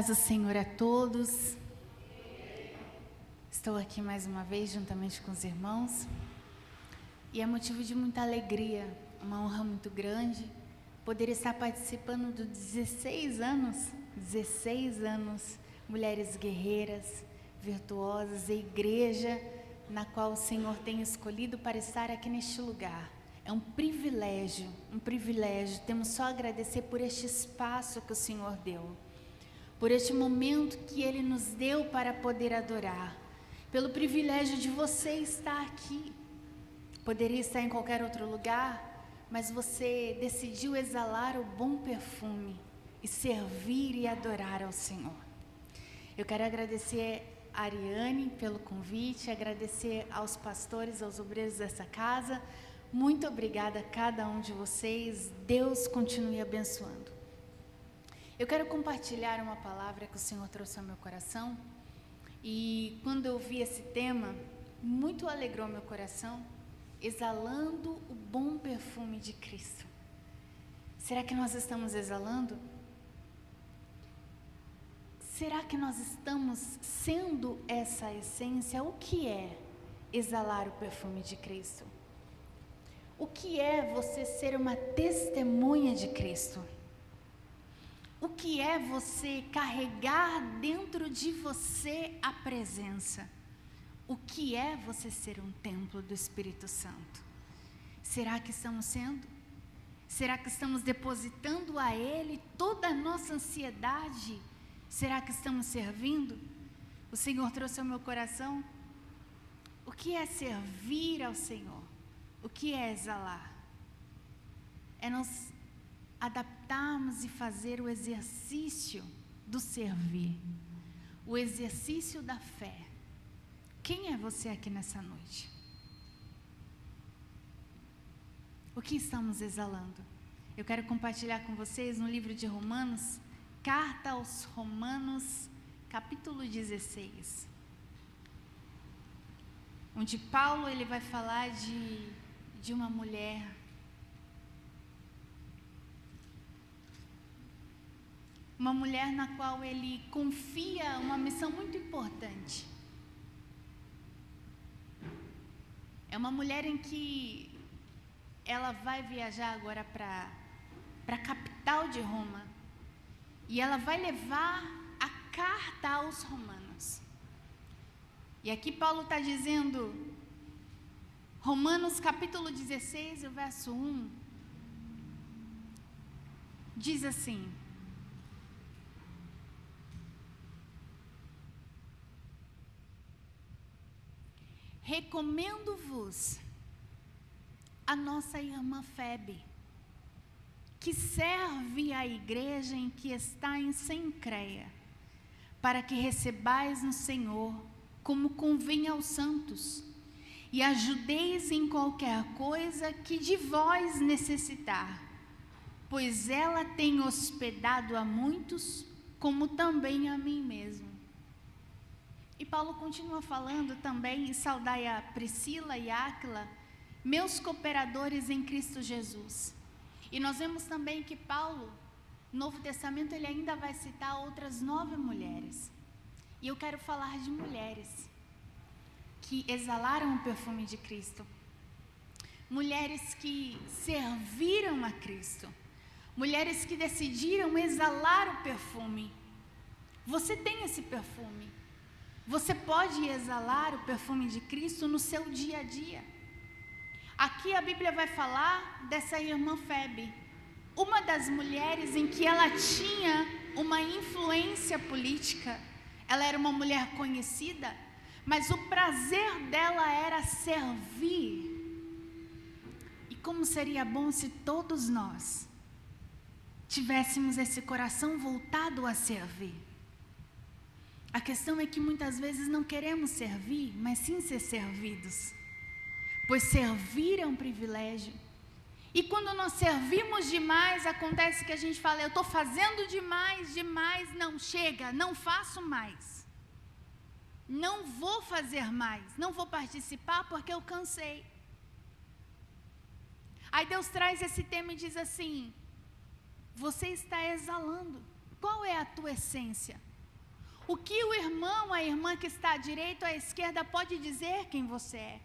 paz do Senhor a todos. Estou aqui mais uma vez juntamente com os irmãos e é motivo de muita alegria, uma honra muito grande poder estar participando dos 16 anos, mulheres guerreiras, virtuosas, a igreja na qual o Senhor tem escolhido para estar aqui neste lugar. É um privilégio, temos só a agradecer por este espaço que o Senhor deu, por este momento que Ele nos deu para poder adorar, pelo privilégio de você estar aqui. Poderia estar em qualquer outro lugar, mas você decidiu exalar o bom perfume e servir e adorar ao Senhor. Eu quero agradecer a Ariane pelo convite, agradecer aos pastores, aos obreiros dessa casa. Muito obrigada a cada um de vocês. Deus continue abençoando. Eu quero compartilhar uma palavra que o Senhor trouxe ao meu coração. E quando eu vi esse tema, muito alegrou meu coração, exalando o bom perfume de Cristo. Será que nós estamos exalando? Será que nós estamos sendo essa essência? O que é exalar o perfume de Cristo? O que é você ser uma testemunha de Cristo? O que é você carregar dentro de você a presença? O que é você ser um templo do Espírito Santo? Será que estamos sendo? Será que estamos depositando a Ele toda a nossa ansiedade? Será que estamos servindo? O Senhor trouxe ao meu coração. O que é servir ao Senhor? O que é exalar? É nós adaptarmos e fazer o exercício do servir, o exercício da fé. Quem é você aqui nessa noite? O que estamos exalando? Eu quero compartilhar com vocês no livro de Romanos, carta aos Romanos, capítulo 16, onde Paulo ele vai falar de uma mulher na qual ele confia uma missão muito importante. É uma mulher em que ela vai viajar agora para a capital de Roma e ela vai levar a carta aos romanos. E aqui Paulo está dizendo, Romanos capítulo 16, o verso 1, diz assim: recomendo-vos a nossa irmã Febe, que serve a igreja em que está em Cencreia, para que recebais no Senhor como convém aos santos, e ajudeis em qualquer coisa que de vós necessitar, pois ela tem hospedado a muitos, como também a mim mesmo. E Paulo continua falando também, e saudai a Priscila e Áquila, meus cooperadores em Cristo Jesus. E nós vemos também que Paulo, no Novo Testamento, ele ainda vai citar outras 9 mulheres. E eu quero falar de mulheres que exalaram o perfume de Cristo. Mulheres que serviram a Cristo. Mulheres que decidiram exalar o perfume. Você tem esse perfume. Você pode exalar o perfume de Cristo no seu dia a dia. Aqui a Bíblia vai falar dessa irmã Febe, uma das mulheres em que ela tinha uma influência política. Ela era uma mulher conhecida, mas o prazer dela era servir. E como seria bom se todos nós tivéssemos esse coração voltado a servir. A questão é que muitas vezes não queremos servir, mas sim ser servidos. Pois servir é um privilégio. E quando nós servimos demais, acontece que a gente fala, eu estou fazendo demais, não chega, não faço mais. Não vou fazer mais, não vou participar porque eu cansei. Aí Deus traz esse tema e diz assim, você está exalando. Qual é a tua essência? O que o irmão, a irmã que está à direita ou à esquerda pode dizer quem você é?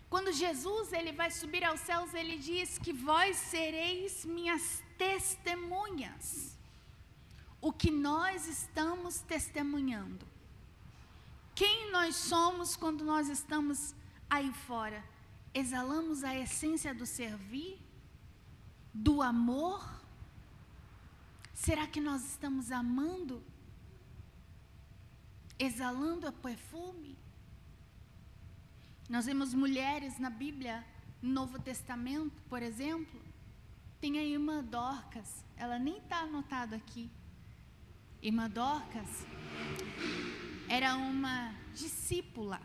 Quando Jesus ele vai subir aos céus, ele diz que vós sereis minhas testemunhas. O que nós estamos testemunhando? Quem nós somos quando nós estamos aí fora? Exalamos a essência do servir? Do amor? Será que nós estamos amando? Exalando a perfume? Nós vemos mulheres na Bíblia, no Novo Testamento, por exemplo. Tem a irmã Dorcas, ela nem está anotada aqui. Irmã Dorcas era uma discípula.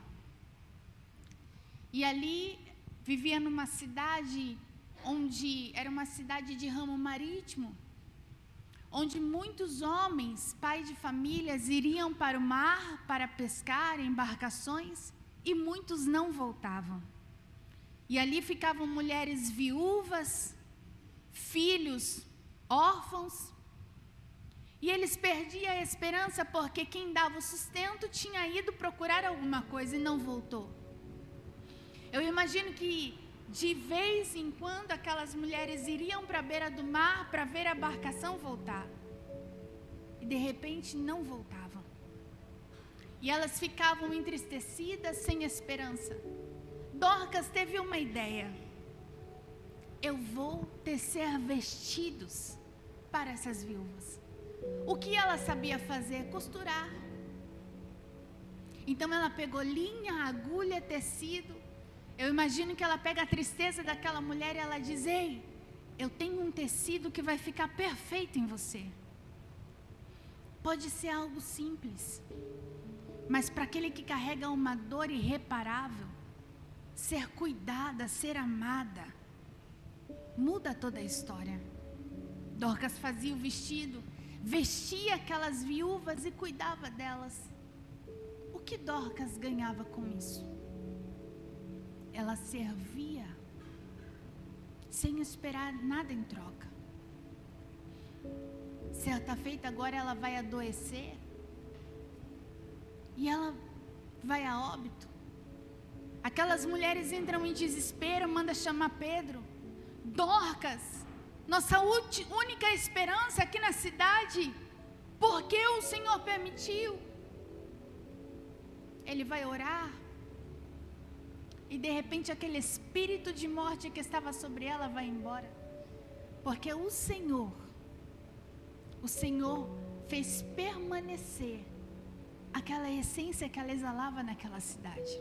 E ali vivia numa cidade onde era uma cidade de ramo marítimo, onde muitos homens, pais de famílias, iriam para o mar para pescar em embarcações e muitos não voltavam. E ali ficavam mulheres viúvas, filhos órfãos, e eles perdiam a esperança porque quem dava o sustento tinha ido procurar alguma coisa e não voltou. Eu imagino que de vez em quando aquelas mulheres iriam para a beira do mar para ver a embarcação voltar. E de repente não voltavam. E elas ficavam entristecidas, sem esperança. Dorcas teve uma ideia. Eu vou tecer vestidos para essas viúvas. O que ela sabia fazer? Costurar. Então ela pegou linha, agulha, tecido. Eu imagino que ela pega a tristeza daquela mulher e ela diz: ei, eu tenho um tecido que vai ficar perfeito em você. Pode ser algo simples, mas para aquele que carrega uma dor irreparável, ser cuidada, ser amada, muda toda a história. Dorcas fazia o vestido, vestia aquelas viúvas e cuidava delas. O que Dorcas ganhava com isso? Ela servia sem esperar nada em troca. Certa feita, agora ela vai adoecer e ela vai a óbito. Aquelas mulheres entram em desespero, manda chamar Pedro. Dorcas, nossa única esperança aqui na cidade, por que o Senhor permitiu? Ele vai orar. E de repente aquele espírito de morte que estava sobre ela vai embora. Porque o Senhor fez permanecer aquela essência que ela exalava naquela cidade.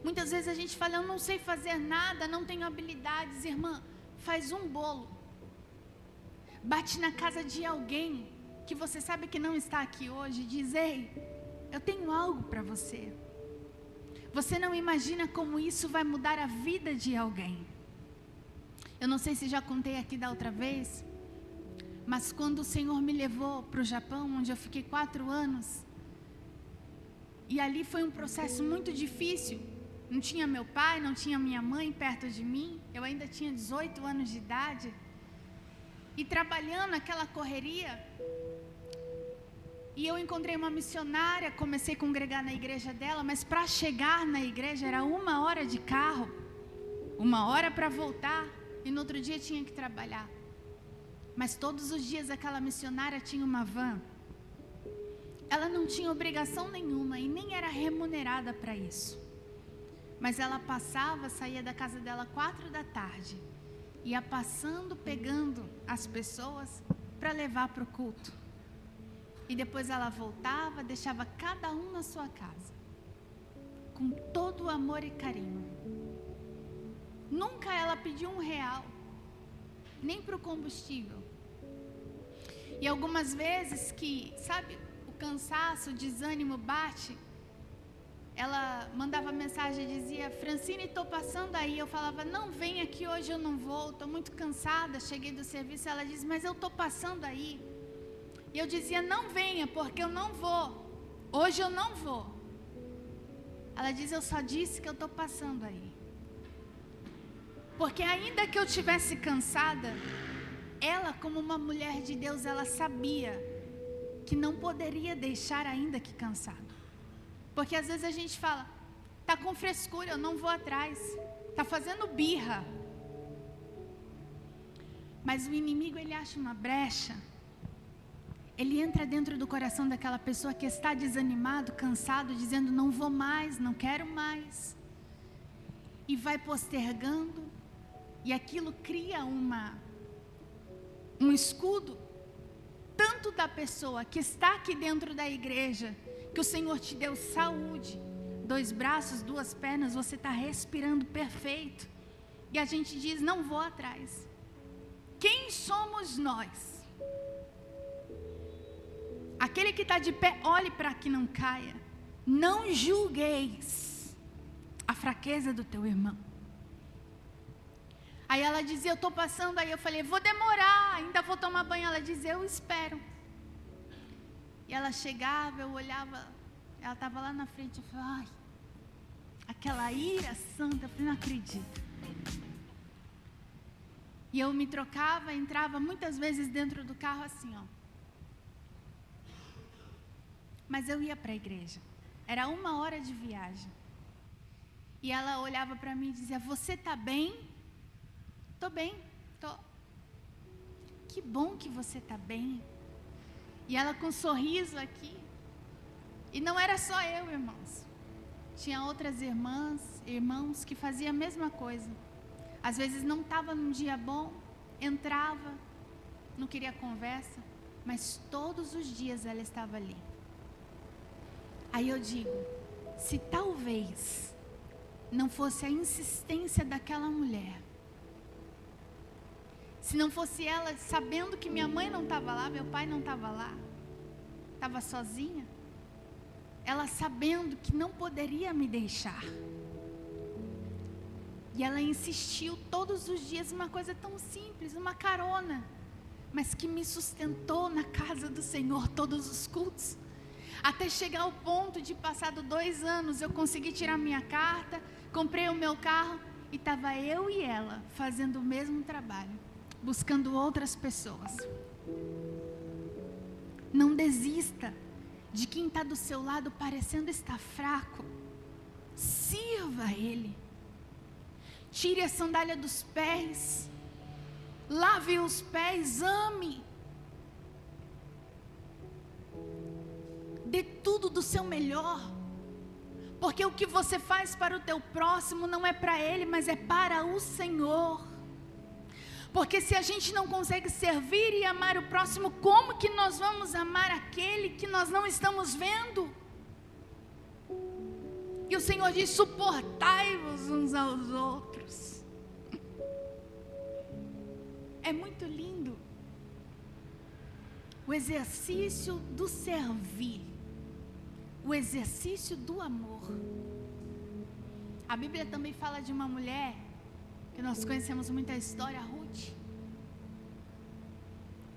Muitas vezes a gente fala: eu não sei fazer nada, não tenho habilidades. Irmã, faz um bolo. Bate na casa de alguém que você sabe que não está aqui hoje e diz: ei, eu tenho algo para você. Você não imagina como isso vai mudar a vida de alguém. Eu não sei se já contei aqui da outra vez, mas quando o Senhor me levou para o Japão, onde eu fiquei 4 anos, e ali foi um processo muito difícil. Não tinha meu pai, não tinha minha mãe perto de mim, eu ainda tinha 18 anos de idade, e trabalhando aquela correria. E eu encontrei uma missionária, comecei a congregar na igreja dela, mas para chegar na igreja era 1 hora de carro, 1 hora para voltar, e no outro dia tinha que trabalhar. Mas todos os dias aquela missionária tinha uma van. Ela não tinha obrigação nenhuma e nem era remunerada para isso. Mas ela passava, saía da casa dela 4 da tarde, ia passando, pegando as pessoas para levar para o culto. E depois ela voltava, deixava cada um na sua casa, com todo o amor e carinho. Nunca ela pediu R$1, nem para o combustível. E algumas vezes que, sabe, o cansaço, o desânimo bate, ela mandava mensagem e dizia: Francine, estou passando aí. Eu falava: não, vem aqui hoje, eu não vou, estou muito cansada, cheguei do serviço. Ela diz: mas eu estou passando aí. E eu dizia: não venha, porque eu não vou. Hoje eu não vou. Ela diz: eu só disse que eu estou passando aí. Porque ainda que eu estivesse cansada, ela, como uma mulher de Deus, ela sabia que não poderia deixar ainda que cansado. Porque às vezes a gente fala, tá com frescura, eu não vou atrás, tá fazendo birra. Mas o inimigo, ele acha uma brecha, ele entra dentro do coração daquela pessoa que está desanimado, cansado, dizendo, não vou mais, não quero mais. E vai postergando, e aquilo cria um escudo, tanto da pessoa que está aqui dentro da igreja, que o Senhor te deu saúde, 2 braços, 2 pernas, você está respirando perfeito, e a gente diz, não vou atrás. Quem somos nós? Aquele que está de pé, olhe para que não caia. Não julgueis a fraqueza do teu irmão. Aí ela dizia, eu estou passando, aí eu falei, vou demorar, ainda vou tomar banho. Ela dizia, eu espero. E ela chegava, eu olhava, ela estava lá na frente, eu falei, ai, aquela ira santa, eu falei, não acredito. E eu me trocava, entrava muitas vezes dentro do carro assim, ó. Mas eu ia para a igreja. Era 1 hora de viagem. E ela olhava para mim e dizia, você está bem? Estou bem, estou. Que bom que você está bem. E ela com um sorriso aqui. E não era só eu, irmãos. Tinha outras irmãs, irmãos que faziam a mesma coisa. Às vezes não estava num dia bom, entrava, não queria conversa, mas todos os dias ela estava ali. Aí eu digo, se talvez não fosse a insistência daquela mulher, se não fosse ela sabendo que minha mãe não estava lá, meu pai não estava lá, estava sozinha, ela sabendo que não poderia me deixar. E ela insistiu todos os dias, uma coisa tão simples, uma carona, mas que me sustentou na casa do Senhor todos os cultos. Até chegar ao ponto de, passado 2 anos, eu consegui tirar minha carta, comprei o meu carro e estava eu e ela fazendo o mesmo trabalho, buscando outras pessoas. Não desista de quem está do seu lado parecendo estar fraco. Sirva a Ele. Tire a sandália dos pés. Lave os pés, ame. Dê tudo do seu melhor. Porque o que você faz para o teu próximo não é para ele, mas é para o Senhor. Porque se a gente não consegue servir e amar o próximo, como que nós vamos amar aquele que nós não estamos vendo? E o Senhor diz, suportai-vos uns aos outros. É muito lindo o exercício do servir, o exercício do amor. A Bíblia também fala de uma mulher, que nós conhecemos muita história, Ruth.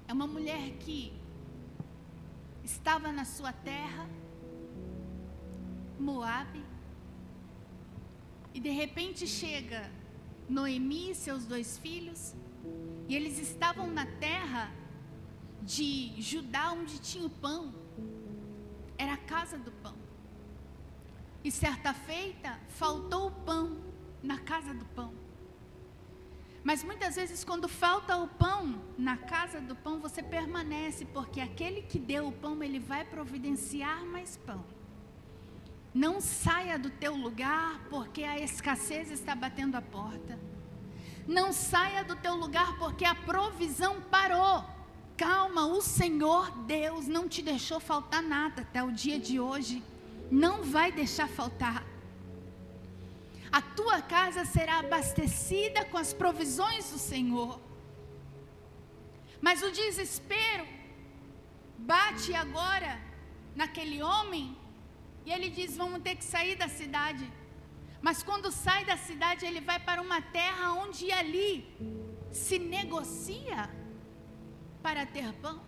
É uma mulher que estava na sua terra, Moabe, e de repente chega Noemi e seus 2 filhos, e eles estavam na terra de Judá, onde tinha o pão, era a casa do pão. E certa feita, faltou o pão na casa do pão. Mas muitas vezes quando falta o pão na casa do pão, você permanece, porque aquele que deu o pão, ele vai providenciar mais pão. Não saia do teu lugar, porque a escassez está batendo a porta. Não saia do teu lugar, porque a provisão parou. Calma, o Senhor Deus não te deixou faltar nada até o dia de hoje. Não vai deixar faltar. A tua casa será abastecida com as provisões do Senhor. Mas o desespero bate agora naquele homem, e ele diz, vamos ter que sair da cidade. Mas quando sai da cidade, ele vai para uma terra onde ali se negocia para ter pão.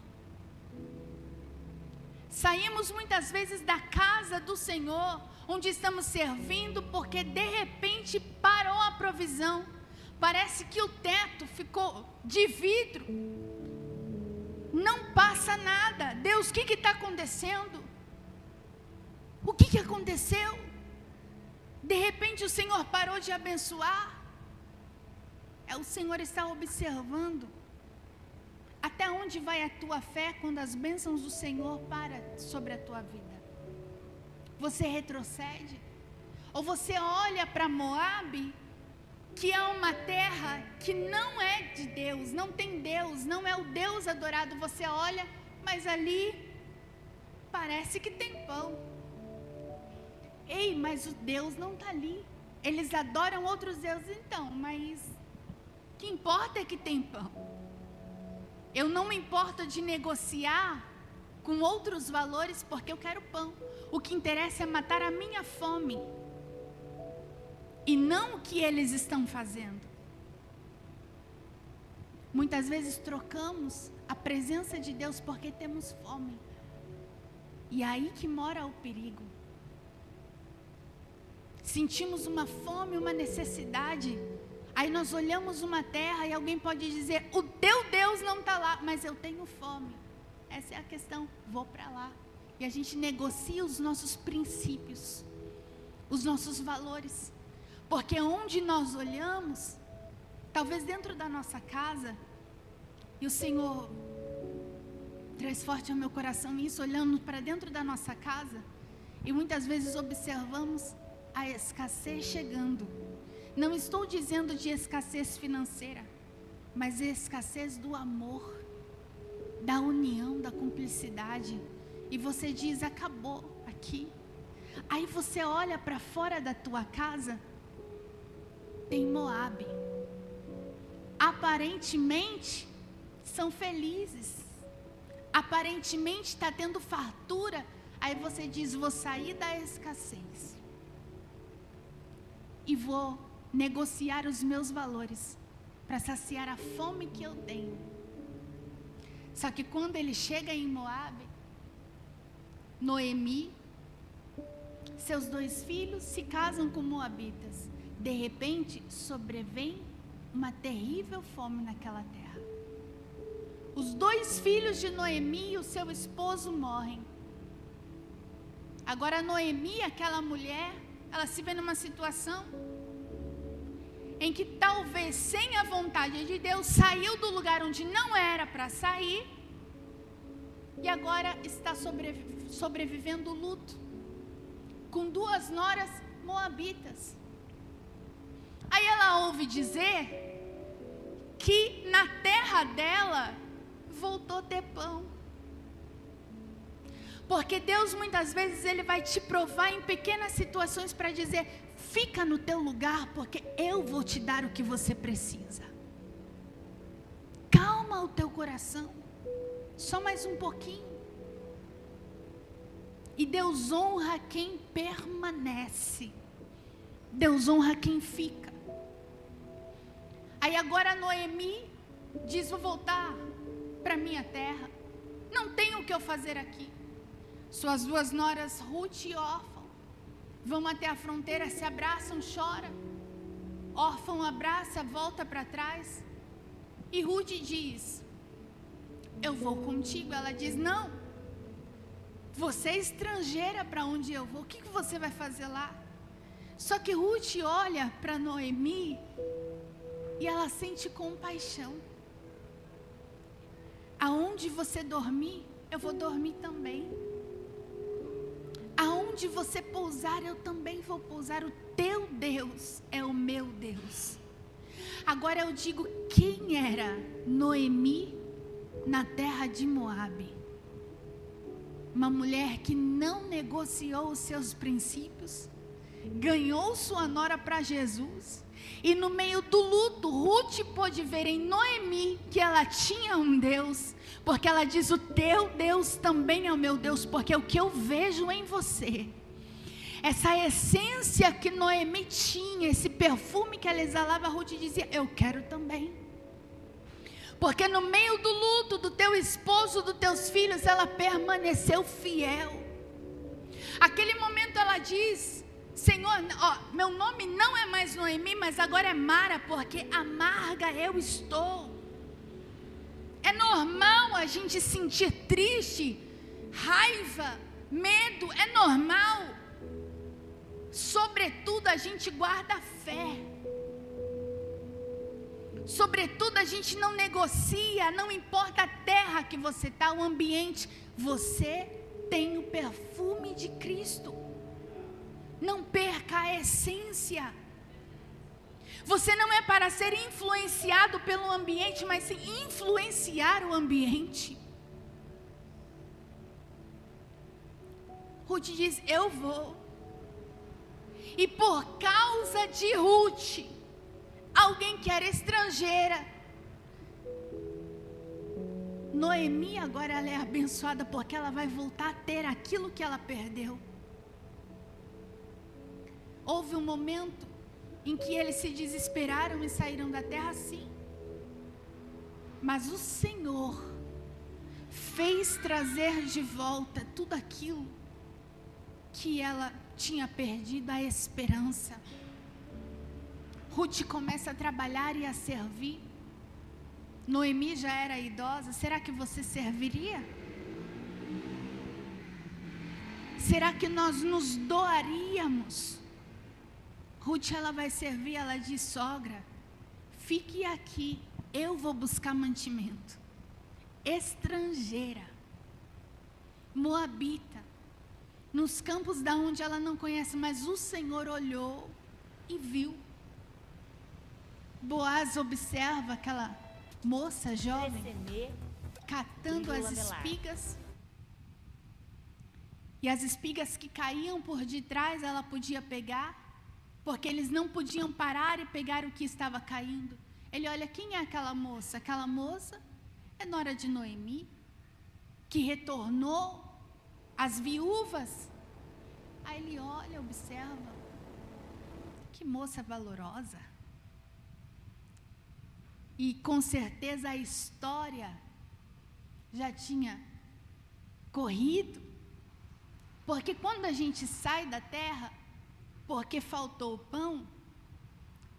Saímos muitas vezes da casa do Senhor, onde estamos servindo, porque de repente parou a provisão. Parece que o teto ficou de vidro. Não passa passa nada. Deus, o que está acontecendo? O que aconteceu? De repente o Senhor parou de abençoar. O Senhor está observando até onde vai a tua fé quando as bênçãos do Senhor param sobre a tua vida. Você retrocede? Ou você olha para Moabe, que é uma terra que não é de Deus, não tem Deus, não é o Deus adorado. Você olha, mas ali parece que tem pão. Ei, mas o Deus não está ali. Eles adoram outros deuses, então, mas o que importa é que tem pão. Eu não me importo de negociar com outros valores porque eu quero pão. O que interessa é matar a minha fome e não o que eles estão fazendo. Muitas vezes trocamos a presença de Deus porque temos fome. E é aí que mora o perigo. Sentimos uma fome, uma necessidade. Aí nós olhamos uma terra e alguém pode dizer: o teu Deus não está lá, mas eu tenho fome. Essa é a questão, vou para lá. E a gente negocia os nossos princípios, os nossos valores. Porque onde nós olhamos, talvez dentro da nossa casa, e o Senhor traz forte ao meu coração isso, olhando para dentro da nossa casa, e muitas vezes observamos a escassez chegando. Não estou dizendo de escassez financeira, mas escassez do amor, da união, da cumplicidade. E você diz: acabou aqui. Aí você olha para fora da tua casa, tem Moabe. Aparentemente são felizes, aparentemente está tendo fartura. Aí você diz: vou sair da escassez e vou negociar os meus valores para saciar a fome que eu tenho. Só que quando ele chega em Moabe, Noemi, seus 2 filhos se casam com moabitas. De repente, sobrevém uma terrível fome naquela terra. Os 2 filhos de Noemi e o seu esposo morrem. Agora Noemi, aquela mulher, ela se vê numa situação em que talvez sem a vontade de Deus saiu do lugar onde não era para sair e agora está sobrevivendo o luto com 2 noras moabitas. Aí ela ouve dizer que na terra dela voltou a ter pão. Porque Deus muitas vezes ele vai te provar em pequenas situações para dizer: fica no teu lugar, porque eu vou te dar o que você precisa. Calma o teu coração, só mais um pouquinho. E Deus honra quem permanece, Deus honra quem fica. Aí agora Noemi diz: vou voltar para minha terra, não tenho o que eu fazer aqui. Suas 2 noras, Ruth e Órfã, vão até a fronteira, se abraçam, choram. Órfã abraça, volta para trás. E Ruth diz: eu vou contigo. Ela diz: não, você é estrangeira para onde eu vou, o que você vai fazer lá? Só que Ruth olha para Noemi e ela sente compaixão. Aonde você dormir, eu vou dormir também. Aonde você pousar, eu também vou pousar. O teu Deus é o meu Deus. Agora eu digo, quem era Noemi na terra de Moabe? Uma mulher que não negociou os seus princípios, ganhou sua nora para Jesus, e no meio do luto, Ruth pôde ver em Noemi que ela tinha um Deus, porque ela diz: o teu Deus também é o meu Deus, porque o que eu vejo em você, essa essência que Noemi tinha, esse perfume que ela exalava, Ruth dizia: eu quero também. Porque no meio do luto do teu esposo, dos teus filhos, ela permaneceu fiel. Aquele momento ela diz: Senhor, meu nome não é mais Noemi, mas agora é Mara, porque amarga eu estou. É normal a gente sentir triste, raiva, medo, é normal. Sobretudo a gente guarda a fé. Sobretudo a gente não negocia, não importa a terra que você está, o ambiente, você tem o perfume de Cristo. Não perca a essência. Você não é para ser influenciado pelo ambiente, mas sim influenciar o ambiente. Ruth diz: eu vou. E por causa de Ruth, alguém que era estrangeira, Noemi agora ela é abençoada, porque ela vai voltar a ter aquilo que ela perdeu. Houve um momento em que eles se desesperaram e saíram da terra, sim. Mas o Senhor fez trazer de volta tudo aquilo que ela tinha perdido, a esperança. Ruth começa a trabalhar e a servir. Noemi já era idosa. Será que você serviria? Será que nós nos doaríamos? Ruth, ela vai servir, ela diz: sogra, fique aqui, eu vou buscar mantimento. Estrangeira, moabita, nos campos da onde ela não conhece, mas o Senhor olhou e viu. Boaz observa aquela moça jovem catando as espigas, e as espigas que caíam por detrás ela podia pegar, porque eles não podiam parar e pegar o que estava caindo. Ele olha: quem é aquela moça? Aquela moça é nora de Noemi, que retornou as viúvas. Aí ele olha, observa, que moça valorosa. E com certeza a história já tinha corrido, porque quando a gente sai da terra, porque faltou o pão,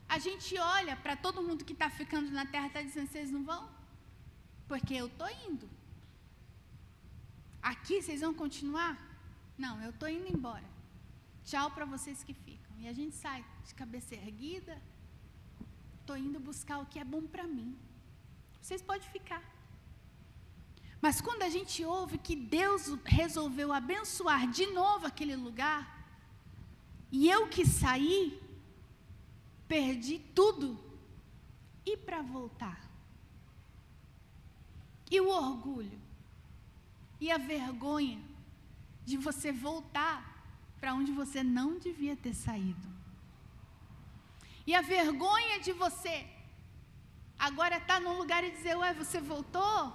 a gente olha para todo mundo que está ficando na terra e está dizendo: vocês não vão? Porque eu estou indo. Aqui vocês vão continuar? Não, eu estou indo embora. Tchau para vocês que ficam. E a gente sai de cabeça erguida. Estou indo buscar o que é bom para mim. Vocês podem ficar. Mas quando a gente ouve que Deus resolveu abençoar de novo aquele lugar, e eu que saí, perdi tudo, e para voltar? E o orgulho? E a vergonha de você voltar para onde você não devia ter saído? E a vergonha de você agora estar num lugar e dizer: ué, você voltou?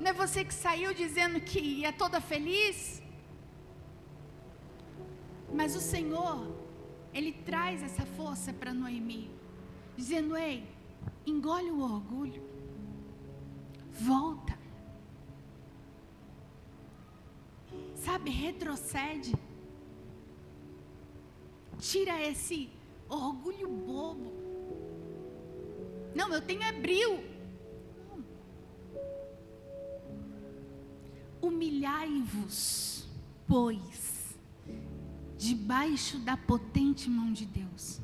Não é você que saiu dizendo que ia toda feliz? Mas o Senhor, Ele traz essa força para Noemi, dizendo: ei, engole o orgulho, volta, sabe, retrocede, tira esse orgulho bobo. Não, eu tenho abril. Humilhai-vos, pois, debaixo da potente mão de Deus.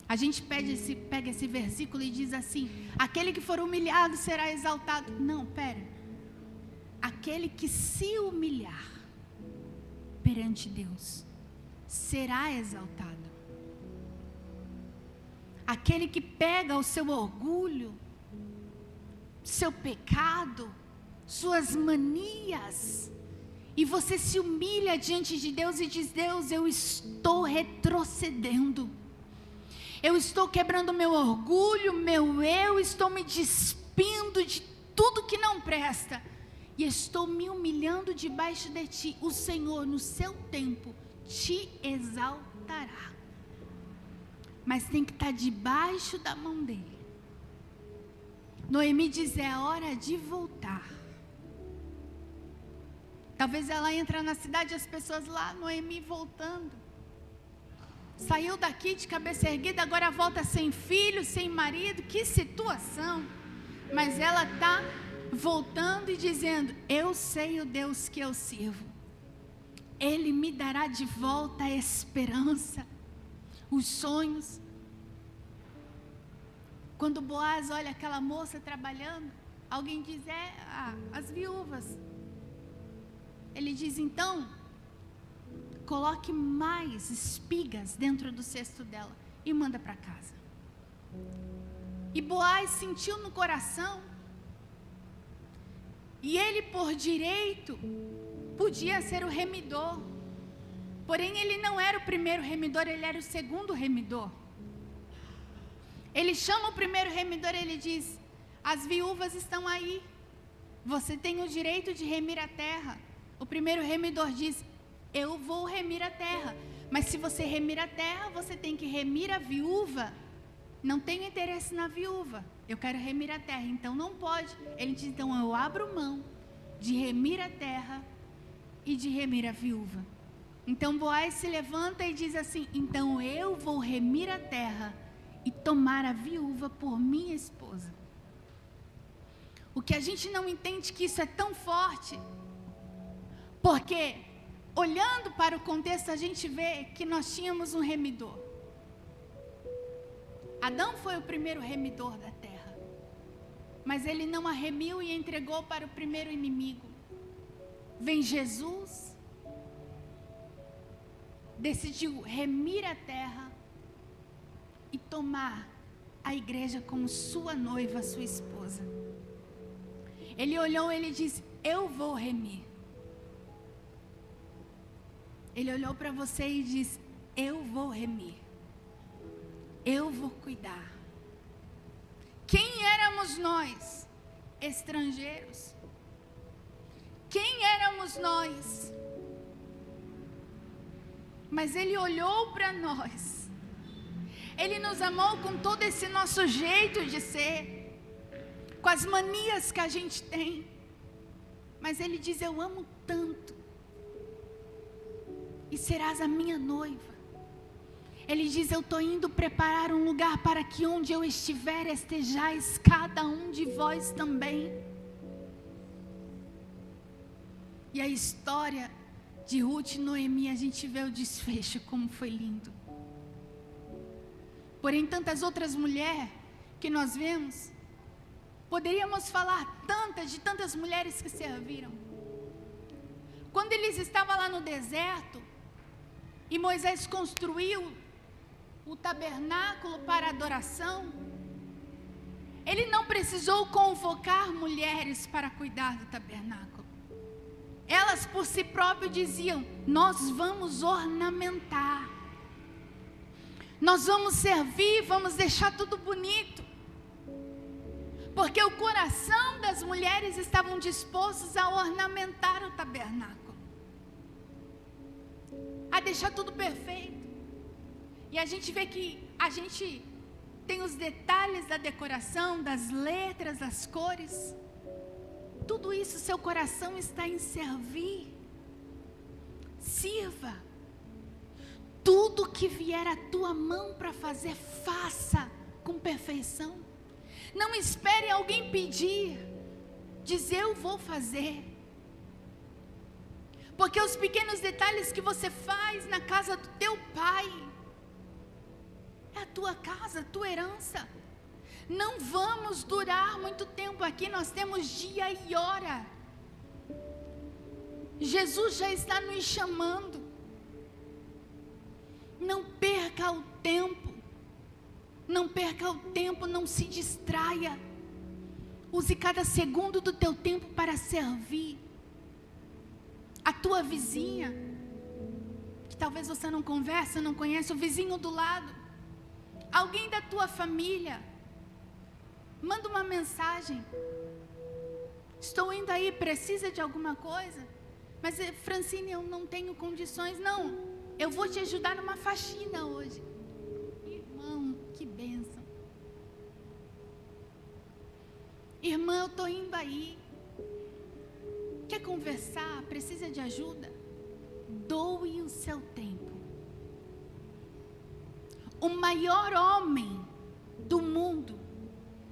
A gente pega esse versículo e diz assim: aquele que for humilhado será exaltado. Não, pera. Aquele que se humilhar perante Deus será exaltado. Aquele que pega o seu orgulho, seu pecado, suas manias, e você se humilha diante de Deus e diz: Deus, eu estou retrocedendo, eu estou quebrando meu orgulho, meu eu, estou me despindo de tudo que não presta, e estou me humilhando debaixo de Ti. O Senhor, no seu tempo, te exaltará, mas tem que estar debaixo da mão dEle. Noemi diz: é hora de voltar. Talvez ela entra na cidade e as pessoas lá, Noemi voltando. Saiu daqui de cabeça erguida, agora volta sem filho, sem marido. Que situação. Mas ela está voltando e dizendo: eu sei o Deus que eu sirvo. Ele me dará de volta a esperança, os sonhos. Quando Boaz olha aquela moça trabalhando, alguém diz: as viúvas. Ele diz: então, coloque mais espigas dentro do cesto dela e manda para casa. E Boaz sentiu no coração, e ele por direito podia ser o remidor, porém ele não era o primeiro remidor, ele era o segundo remidor. Ele chama o primeiro remidor e ele diz: as viúvas estão aí, você tem o direito de remir a terra. O primeiro remidor diz: eu vou remir a terra, mas se você remir a terra, você tem que remir a viúva. Não tenho interesse na viúva, eu quero remir a terra, então não pode. Ele diz: então eu abro mão de remir a terra e de remir a viúva. Então Boaz se levanta e diz assim: então eu vou remir a terra e tomar a viúva por minha esposa. O que a gente não entende que isso é tão forte, porque olhando para o contexto a gente vê que nós tínhamos um remidor. Adão foi o primeiro remidor da terra, mas ele não a remiu e entregou para o primeiro inimigo. Vem Jesus, decidiu remir a terra e tomar a igreja como sua noiva, sua esposa. Ele olhou e ele disse: eu vou remir. Ele olhou para você e disse: eu vou remir. Eu vou cuidar. Quem éramos nós? Estrangeiros. Quem éramos nós? Mas Ele olhou para nós. Ele nos amou com todo esse nosso jeito de ser, com as manias que a gente tem. Mas Ele diz: eu amo tanto, e serás a minha noiva. Ele diz: eu estou indo preparar um lugar para que onde eu estiver estejais cada um de vós também. E a história de Ruth e Noemi, a gente vê o desfecho, como foi lindo. Porém, tantas outras mulheres que nós vemos, poderíamos falar de tantas mulheres que serviram. Quando eles estavam lá no deserto, e Moisés construiu o tabernáculo para adoração, ele não precisou convocar mulheres para cuidar do tabernáculo. Elas por si próprias diziam: nós vamos ornamentar, nós vamos servir, vamos deixar tudo bonito. Porque o coração das mulheres estavam dispostos a ornamentar o tabernáculo, a deixar tudo perfeito. E a gente vê que a gente tem os detalhes da decoração, das letras, das cores. Tudo isso, seu coração está em servir. Sirva. Tudo que vier à tua mão para fazer, faça com perfeição. Não espere alguém pedir. Diz: eu vou fazer. Porque os pequenos detalhes que você faz na casa do teu pai é a tua casa, a tua herança. Não vamos durar muito tempo aqui, nós temos dia e hora. Jesus já está nos chamando. Não perca o tempo. Não perca o tempo, não se distraia. Use cada segundo do teu tempo para servir. A tua vizinha, que talvez você não conversa, não conhece, o vizinho do lado, alguém da tua família, manda uma mensagem: estou indo aí, precisa de alguma coisa? Mas Francine, eu não tenho condições. Não, eu vou te ajudar numa faxina hoje. Irmão, que bênção. Irmã, eu estou indo aí. Quer conversar? Precisa de ajuda? Doe o seu tempo. O maior homem do mundo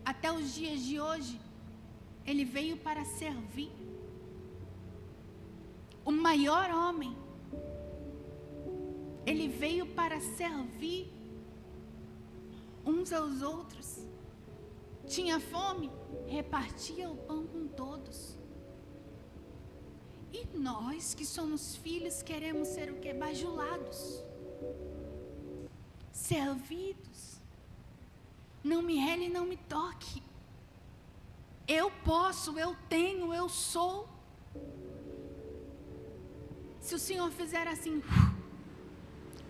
até os dias de hoje ele veio para servir. O maior homem, ele veio para servir uns aos outros. Tinha fome, repartia o pão com todos. E nós que somos filhos queremos ser o quê? Bajulados, servidos. Não me rele, não me toque. Eu posso, eu tenho, eu sou. Se o Senhor fizer assim,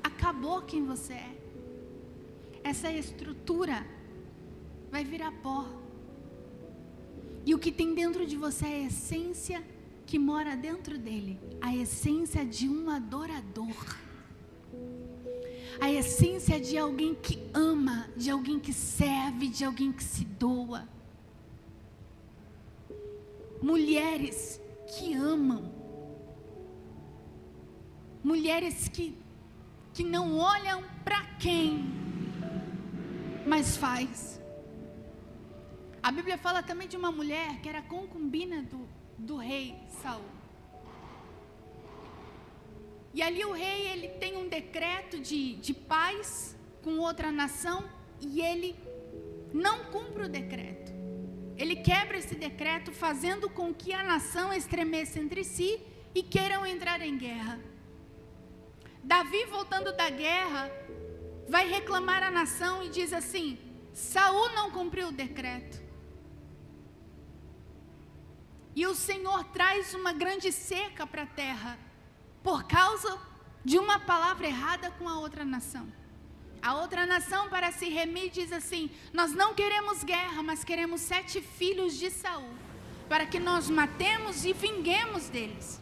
acabou quem você é. Essa estrutura vai virar pó. E o que tem dentro de você é a essência que mora dentro dele. A essência de um adorador. A essência de alguém que ama, de alguém que serve, de alguém que se doa. Mulheres que amam. Mulheres que não olham para quem, mas faz. A Bíblia fala também de uma mulher que era concubina do rei Saul. E ali o rei, ele tem um decreto de paz com outra nação, e ele não cumpre o decreto. Ele quebra esse decreto, fazendo com que a nação estremeça entre si e queiram entrar em guerra. Davi, voltando da guerra, vai reclamar à nação e diz assim: Saul não cumpriu o decreto. E o Senhor traz uma grande seca para a terra, por causa de uma palavra errada com a outra nação. A outra nação, para se remir, diz assim: nós não queremos guerra, mas queremos 7 filhos de Saul, para que nós matemos e vinguemos deles.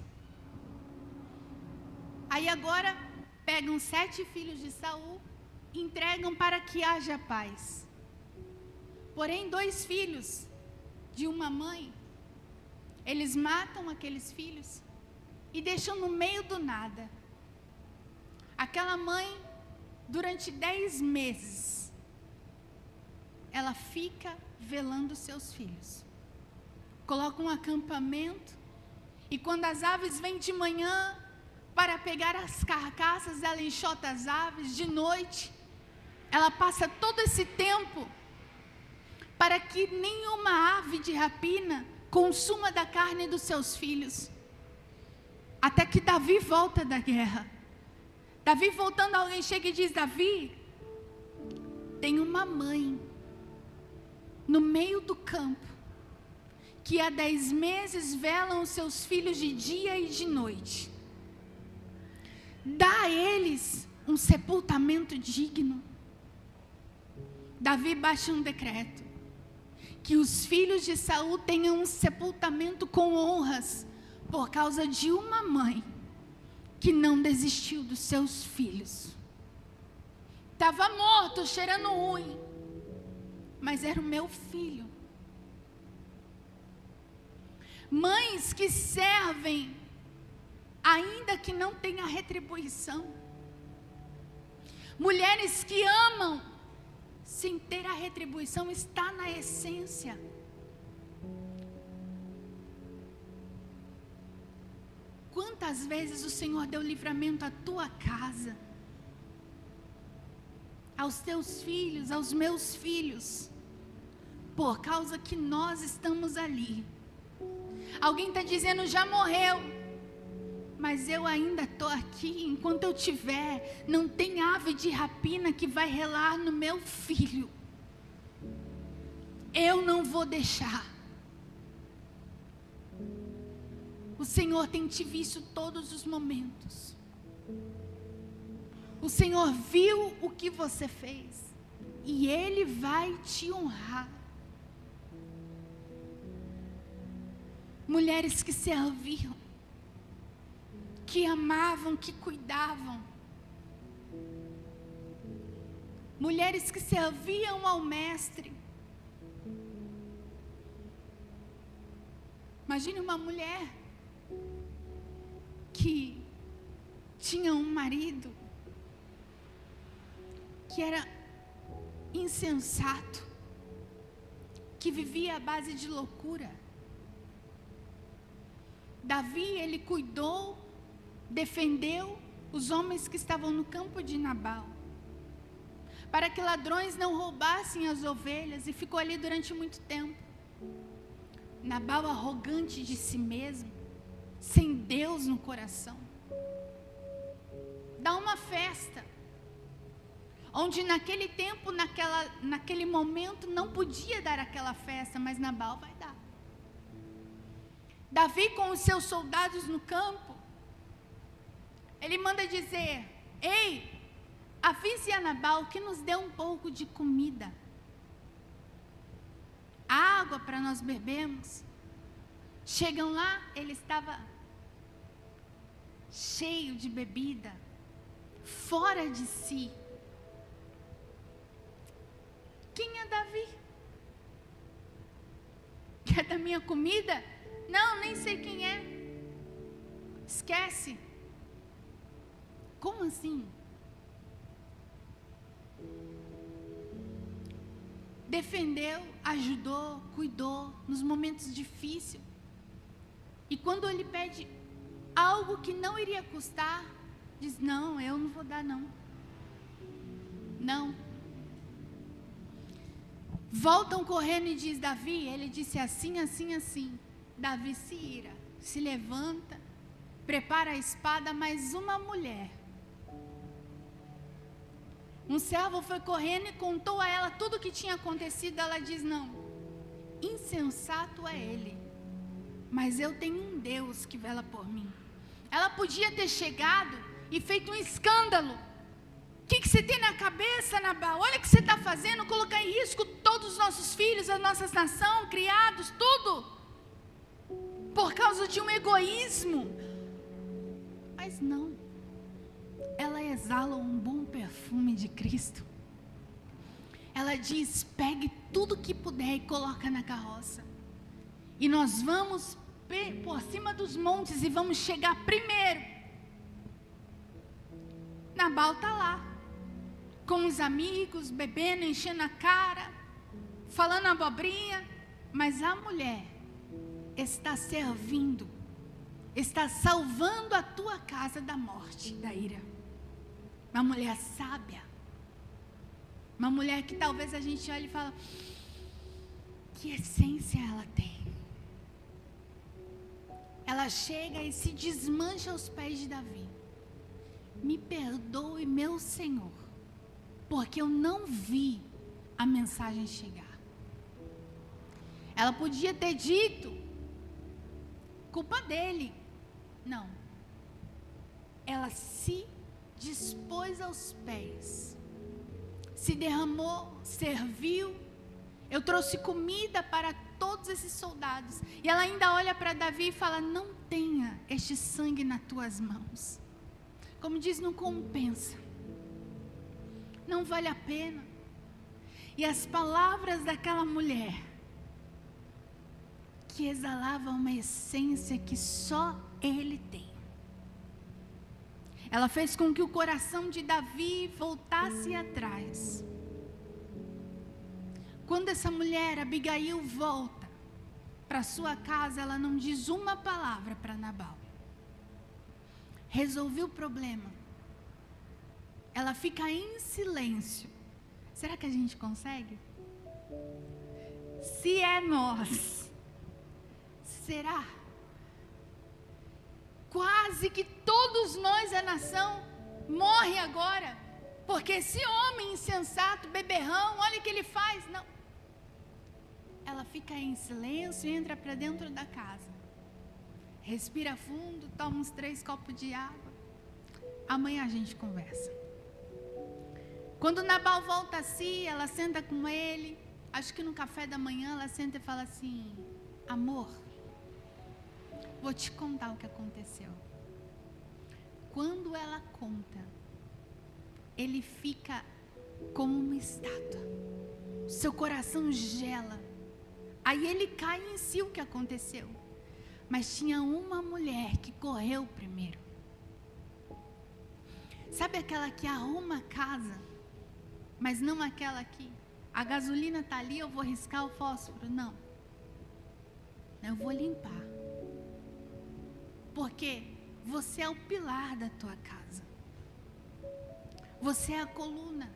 Aí agora pegam 7 filhos de Saul e entregam para que haja paz. Porém, 2 filhos de uma mãe, eles matam aqueles filhos e deixam no meio do nada. Aquela mãe, durante 10 meses, ela fica velando seus filhos. Coloca um acampamento, e quando as aves vêm de manhã para pegar as carcaças, ela enxota as aves. De noite, ela passa todo esse tempo para que nenhuma ave de rapina consuma da carne dos seus filhos. Até que Davi volta da guerra. Davi voltando, alguém chega e diz: Davi, tem uma mãe no meio do campo que há 10 meses velam os seus filhos de dia e de noite. Dá a eles um sepultamento digno. Davi baixa um decreto que os filhos de Saul tenham um sepultamento com honras, por causa de uma mãe que não desistiu dos seus filhos. Estava morto, cheirando ruim, mas era o meu filho. Mães que servem, ainda que não tenha retribuição. Mulheres que amam, sem ter a retribuição, está na essência. Quantas vezes o Senhor deu livramento à tua casa, aos teus filhos, aos meus filhos, por causa que nós estamos ali. Alguém está dizendo: já morreu, mas eu ainda estou aqui. Enquanto eu tiver, não tem ave de rapina que vai relar no meu filho. Eu não vou deixar. O Senhor tem te visto todos os momentos. O Senhor viu o que você fez, e Ele vai te honrar. Mulheres que serviam, que amavam, que cuidavam. Mulheres que serviam ao Mestre. Imagine uma mulher que tinha um marido que era insensato, que vivia à base de loucura, Davi, ele cuidou, defendeu os homens que estavam no campo de Nabal, para que ladrões não roubassem as ovelhas, e ficou ali durante muito tempo. Nabal, arrogante de si mesmo, sem Deus no coração, dá uma festa, onde naquele tempo, naquele momento, não podia dar aquela festa, mas Nabal vai dar. Davi, com os seus soldados no campo, ele manda dizer: ei, avise a Nabal que nos dê um pouco de comida, água para nós bebermos. Chegam lá, ele estava cheio de bebida, fora de si. Quem é Davi? Quer da minha comida? Não, nem sei quem é. Esquece. Como assim? Defendeu, ajudou, cuidou nos momentos difíceis. E quando ele pede algo que não iria custar, diz: não, eu não vou dar não. Não. Voltam correndo e diz: Davi, ele disse assim, assim, assim. Davi se ira, se levanta, prepara a espada, mas uma mulher, um servo foi correndo e contou a ela tudo o que tinha acontecido. Ela diz: não, insensato é ele, mas eu tenho um Deus que vela por mim. Ela podia ter chegado e feito um escândalo. O que você tem na cabeça, Nabal? Olha o que você está fazendo, colocar em risco todos os nossos filhos, a nossa nação, criados, tudo, por causa de um egoísmo. Mas não, ela exala um bom perfume de Cristo. Ela diz: pegue tudo que puder e coloca na carroça, e nós vamos por cima dos montes e vamos chegar primeiro. Nabal está lá, com os amigos, bebendo, enchendo a cara, falando abobrinha, mas a mulher está servindo, está salvando a tua casa da morte, da ira. Uma mulher sábia, uma mulher que talvez a gente olhe e fala: que essência ela tem. Ela chega e se desmancha aos pés de Davi: me perdoe, meu Senhor, porque eu não vi a mensagem chegar. Ela podia ter dito: culpa dele. Não. Ela se dispôs aos pés, se derramou, serviu. Eu trouxe comida para todos esses soldados. E ela ainda olha para Davi e fala: não tenha este sangue nas tuas mãos. Como diz, não compensa, não vale a pena. E as palavras daquela mulher, que exalava uma essência que só ele tem, ela fez com que o coração de Davi voltasse atrás. Quando essa mulher, Abigail, volta para sua casa, ela não diz uma palavra para Nabal. Resolveu o problema. Ela fica em silêncio. Será que a gente consegue? Se é nós, será? Quase que todos nós, a nação, morre agora, porque esse homem insensato, beberrão, olha o que ele faz. Não. Ela fica em silêncio e entra para dentro da casa. Respira fundo, toma uns 3 copos de água. Amanhã a gente conversa. Quando Nabal volta a si, ela senta com ele. Acho que no café da manhã ela senta e fala assim: amor, vou te contar o que aconteceu. Quando ela conta, ele fica como uma estátua. Seu coração gela. Aí ele cai em si o que aconteceu. Mas tinha uma mulher que correu primeiro. Sabe aquela que arruma a casa, mas não aquela que a gasolina está ali, eu vou riscar o fósforo? Não. Eu vou limpar. Porque você é o pilar da tua casa. Você é a coluna.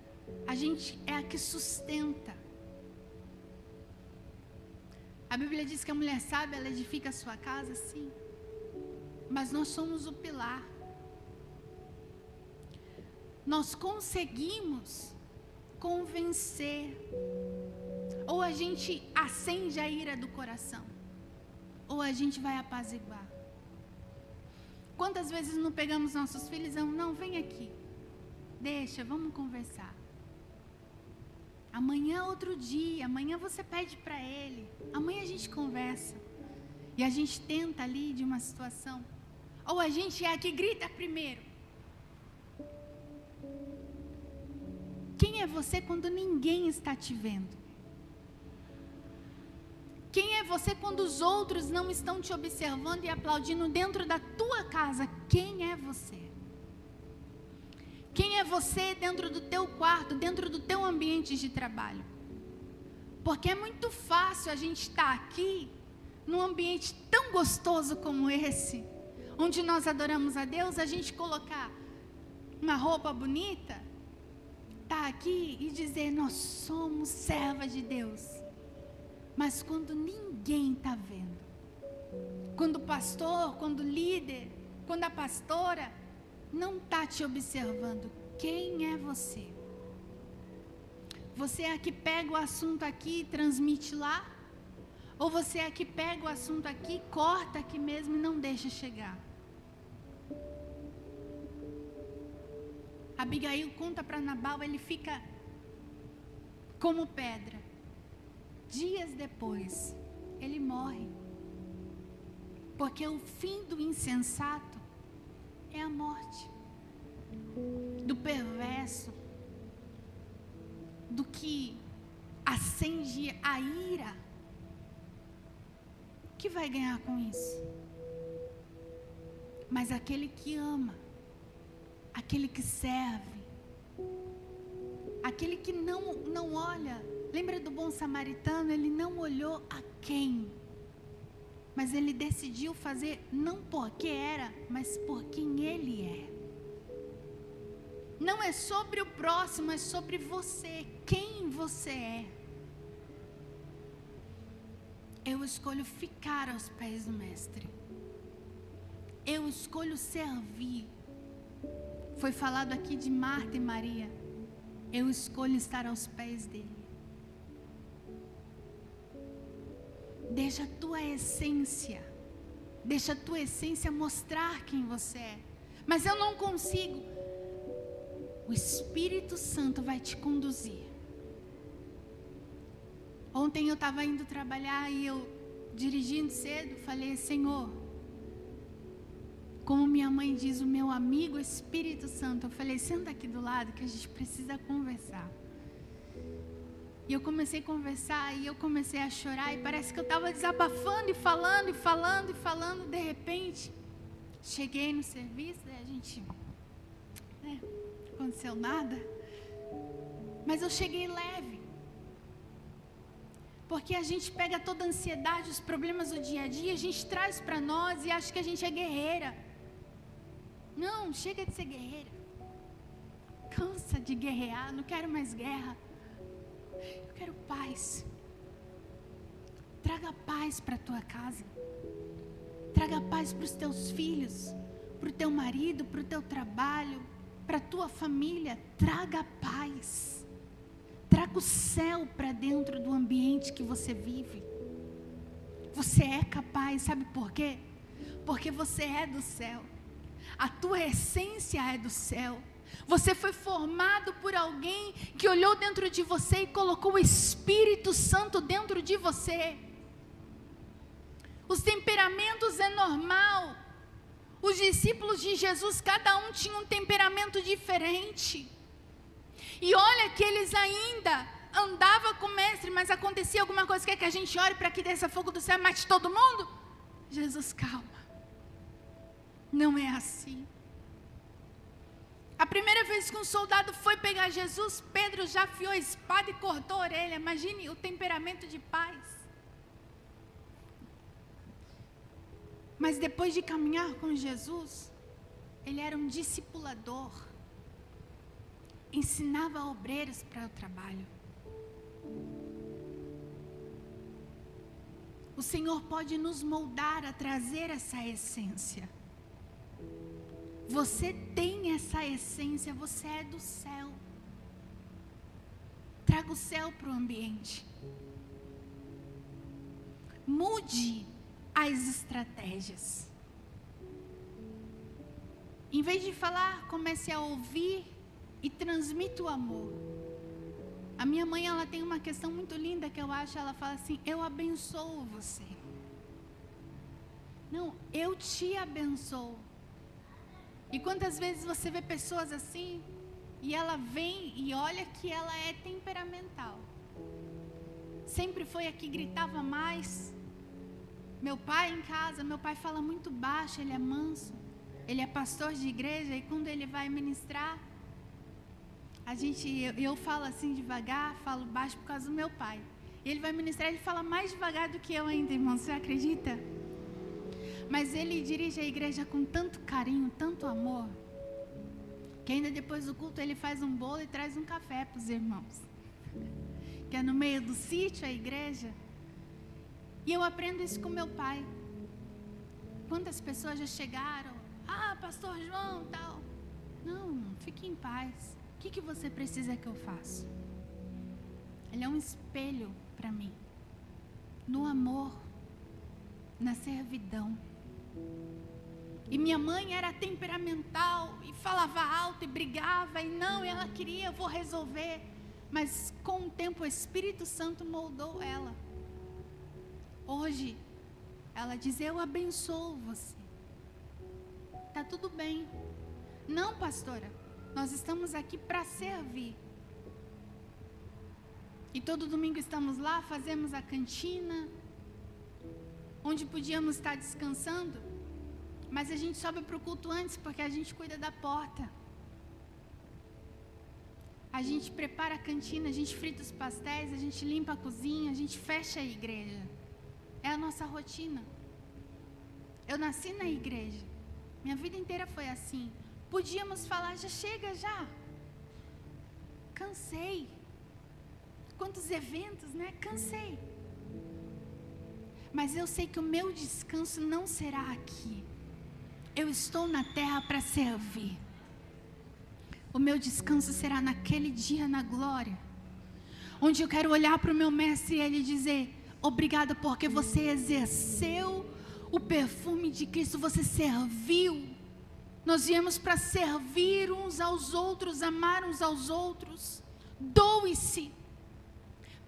A gente é a que sustenta. A Bíblia diz que a mulher sábia, ela edifica a sua casa, sim. Mas nós somos o pilar. Nós conseguimos convencer. Ou a gente acende a ira do coração, ou a gente vai apaziguar. Quantas vezes não pegamos nossos filhos e dizemos, não, vem aqui. Deixa, vamos conversar. Amanhã é outro dia, amanhã você pede para ele. Amanhã a gente conversa. E a gente tenta ali de uma situação. Ou a gente é a que grita primeiro. Quem é você quando ninguém está te vendo? Quem é você quando os outros não estão te observando e aplaudindo dentro da tua casa? Quem é você? Quem é você dentro do teu quarto, dentro do teu ambiente de trabalho? Porque é muito fácil a gente estar aqui, num ambiente tão gostoso como esse, onde nós adoramos a Deus, a gente colocar uma roupa bonita, estar aqui e dizer, nós somos servas de Deus. Mas quando ninguém está vendo, quando o pastor, quando o líder, quando a pastora não está te observando, quem é você? Você é a que pega o assunto aqui e transmite lá? Ou você é a que pega o assunto aqui, corta aqui mesmo e não deixa chegar? Abigail conta para Nabal, ele fica como pedra. Dias depois, ele morre. Porque o fim do insensato é a morte. Do perverso. Do que acende a ira. O que vai ganhar com isso? Mas aquele que ama, aquele que serve, aquele que não olha. Lembra do bom samaritano? Ele não olhou a quem, mas ele decidiu fazer não porque era, mas por quem ele é. Não é sobre o próximo, é sobre você, quem você é. Eu escolho ficar aos pés do Mestre. Eu escolho servir. Foi falado aqui de Marta e Maria. Eu escolho estar aos pés dele. Deixa a tua essência mostrar quem você é. Mas eu não consigo. O Espírito Santo vai te conduzir. Ontem eu estava indo trabalhar e eu, dirigindo cedo, falei, Senhor, como minha mãe diz, o meu amigo Espírito Santo, eu falei, senta aqui do lado que a gente precisa conversar. E eu comecei a conversar e eu comecei a chorar e parece que eu estava desabafando e falando, de repente, cheguei no serviço e a gente, não aconteceu nada, mas eu cheguei leve, porque a gente pega toda a ansiedade, os problemas do dia a dia, a gente traz para nós e acha que a gente é guerreira. Não, chega de ser guerreira, cansa de guerrear, não quero mais guerra. Eu quero paz. Traga paz para a tua casa. Traga paz para os teus filhos, para o teu marido, para o teu trabalho, para a tua família. Traga paz. Traga o céu para dentro do ambiente que você vive. Você é capaz, sabe por quê? Porque você é do céu. A tua essência é do céu. Você foi formado por alguém que olhou dentro de você e colocou o Espírito Santo dentro de você. Os temperamentos é normal. Os discípulos de Jesus, cada um tinha um temperamento diferente. E olha que eles ainda andavam com o mestre, mas acontecia alguma coisa, quer que a gente ore para que desça fogo do céu e mate todo mundo? Jesus, calma. Não é assim. A primeira vez que um soldado foi pegar Jesus, Pedro já afiou a espada e cortou a orelha. Imagine o temperamento de paz. Mas depois de caminhar com Jesus, ele era um discipulador. Ensinava obreiros para o trabalho. O Senhor pode nos moldar a trazer essa essência. Você tem essa essência, você é do céu. Traga o céu para o ambiente. Mude as estratégias. Em vez de falar, comece a ouvir e transmita o amor. A minha mãe, ela tem uma questão muito linda que eu acho, ela fala assim: eu abençoo você. Não, eu te abençoo. E quantas vezes você vê pessoas assim, e ela vem e olha que ela é temperamental. Sempre foi a que gritava mais. Meu pai em casa, meu pai fala muito baixo, ele é manso. Ele é pastor de igreja e quando ele vai ministrar, eu falo assim devagar, falo baixo por causa do meu pai. E ele vai ministrar, ele fala mais devagar do que eu ainda, irmão, você acredita? Mas ele dirige a igreja com tanto carinho, tanto amor, que ainda depois do culto ele faz um bolo e traz um café para os irmãos. Que é no meio do sítio, a igreja. E eu aprendo isso com meu pai. Quantas pessoas já chegaram, pastor João, tal. Não, fique em paz. O que você precisa que eu faça? Ele é um espelho para mim. No amor, na servidão. E minha mãe era temperamental e falava alto e brigava e ela queria, eu vou resolver. Mas com o tempo o Espírito Santo moldou ela. Hoje, ela diz: eu abençoo você. Tá tudo bem. Não, pastora, nós estamos aqui para servir. E todo domingo estamos lá, fazemos a cantina, onde podíamos estar descansando, mas a gente sobe para o culto antes, porque a gente cuida da porta. A gente prepara a cantina, a gente frita os pastéis, a gente limpa a cozinha, a gente fecha a igreja. É a nossa rotina. Eu nasci na igreja. Minha vida inteira foi assim. Podíamos falar, já chega já. Cansei. Quantos eventos, né? Cansei. Mas eu sei que o meu descanso não será aqui. Eu estou na terra para servir. O meu descanso será naquele dia na glória, onde eu quero olhar para o meu mestre e ele dizer: obrigada porque você exerceu o perfume de Cristo, você serviu. Nós viemos para servir uns aos outros, amar uns aos outros. Doe-se.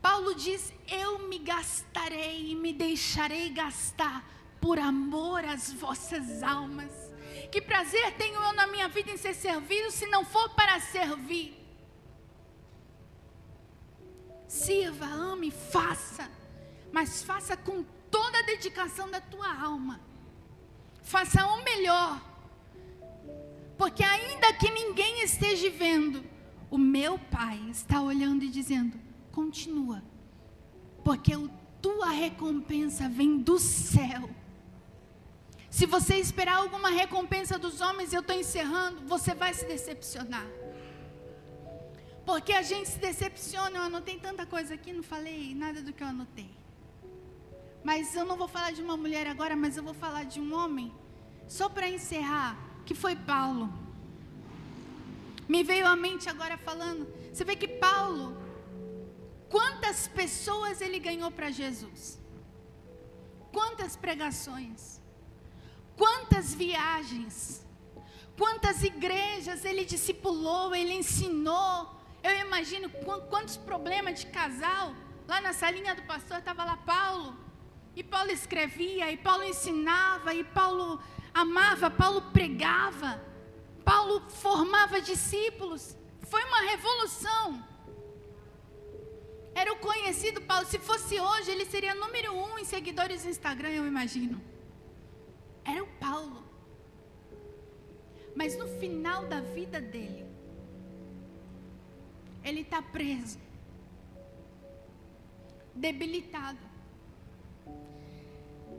Paulo diz: eu me gastarei e me deixarei gastar por amor às vossas almas. Que prazer tenho eu na minha vida em ser servido, se não for para servir? Sirva, ame, faça, mas faça com toda a dedicação da tua alma. Faça o melhor, porque ainda que ninguém esteja vendo, o meu Pai está olhando e dizendo: continua, porque a tua recompensa vem do céu. Se você esperar alguma recompensa dos homens, eu estou encerrando, você vai se decepcionar. Porque a gente se decepciona. Eu anotei tanta coisa aqui, não falei nada do que eu anotei. Mas eu não vou falar de uma mulher agora, mas eu vou falar de um homem, só para encerrar, que foi Paulo. Me veio à mente agora falando, você vê que Paulo, quantas pessoas ele ganhou para Jesus? Quantas pregações? Quantas viagens, quantas igrejas ele discipulou, ele ensinou. Eu imagino quantos problemas de casal, lá na salinha do pastor estava lá Paulo, e Paulo escrevia, e Paulo ensinava, e Paulo amava, Paulo pregava, Paulo formava discípulos. Foi uma revolução. Era o conhecido Paulo. Se fosse hoje, ele seria número 1 em seguidores no Instagram, eu imagino. Era o Paulo. Mas no final da vida dele, ele está preso, debilitado.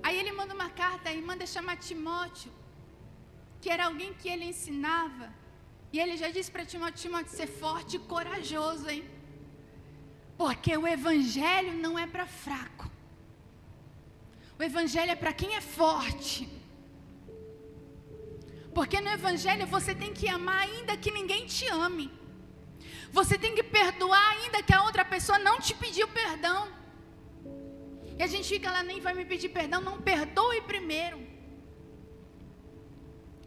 Aí ele manda uma carta e manda chamar Timóteo, que era alguém que ele ensinava. E ele já disse para Timóteo, ser forte e corajoso, hein? Porque o evangelho não é para fraco. O evangelho é para quem é forte. Porque no evangelho você tem que amar ainda que ninguém te ame. Você tem que perdoar ainda que a outra pessoa não te pediu perdão. E a gente fica lá, nem vai me pedir perdão. Não, perdoe primeiro.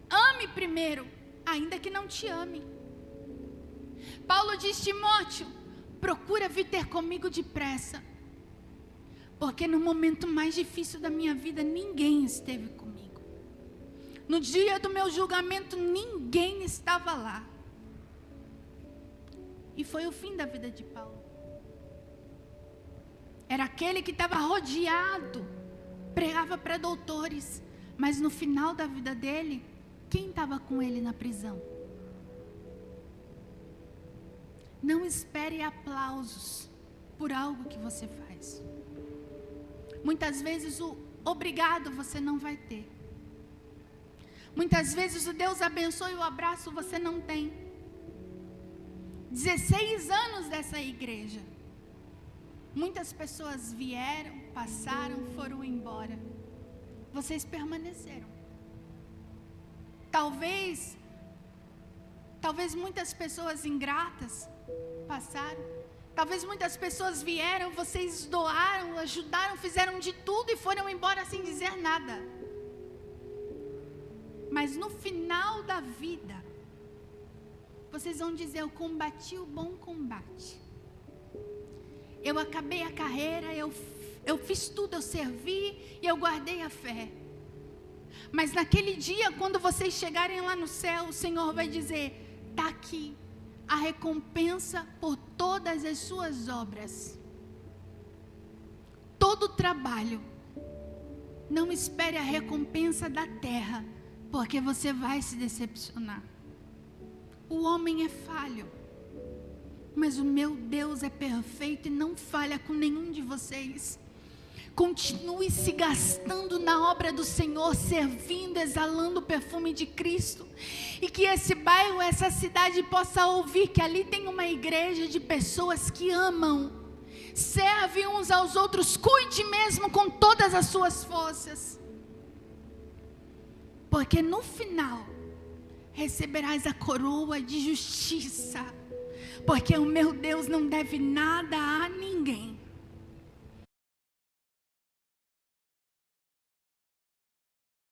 Ame primeiro, ainda que não te ame. Paulo diz, Timóteo, procura vir ter comigo depressa. Porque no momento mais difícil da minha vida, ninguém esteve comigo. No dia do meu julgamento, ninguém estava lá. E foi o fim da vida de Paulo. Era aquele que estava rodeado, pregava para doutores, mas no final da vida dele, quem estava com ele na prisão? Não espere aplausos por algo que você faz. Muitas vezes o obrigado você não vai ter. Muitas vezes o Deus abençoe o abraço você não tem. 16 anos dessa igreja. Muitas pessoas vieram, passaram, foram embora. Vocês permaneceram. Talvez muitas pessoas ingratas passaram. Talvez muitas pessoas vieram, vocês doaram, ajudaram, fizeram de tudo e foram embora sem dizer nada. Mas no final da vida, vocês vão dizer, eu combati o bom combate. Eu acabei a carreira, eu fiz tudo, eu servi e eu guardei a fé. Mas naquele dia, quando vocês chegarem lá no céu, o Senhor vai dizer, está aqui a recompensa por todas as suas obras. Todo o trabalho. Não espere a recompensa da terra, porque você vai se decepcionar. O homem é falho, mas o meu Deus é perfeito e não falha com nenhum de vocês. Continue se gastando na obra do Senhor, servindo, exalando o perfume de Cristo. E que esse bairro, essa cidade possa ouvir que ali tem uma igreja de pessoas que amam, servem uns aos outros, cuide mesmo com todas as suas forças. Porque no final, receberás a coroa de justiça. Porque o meu Deus não deve nada a ninguém.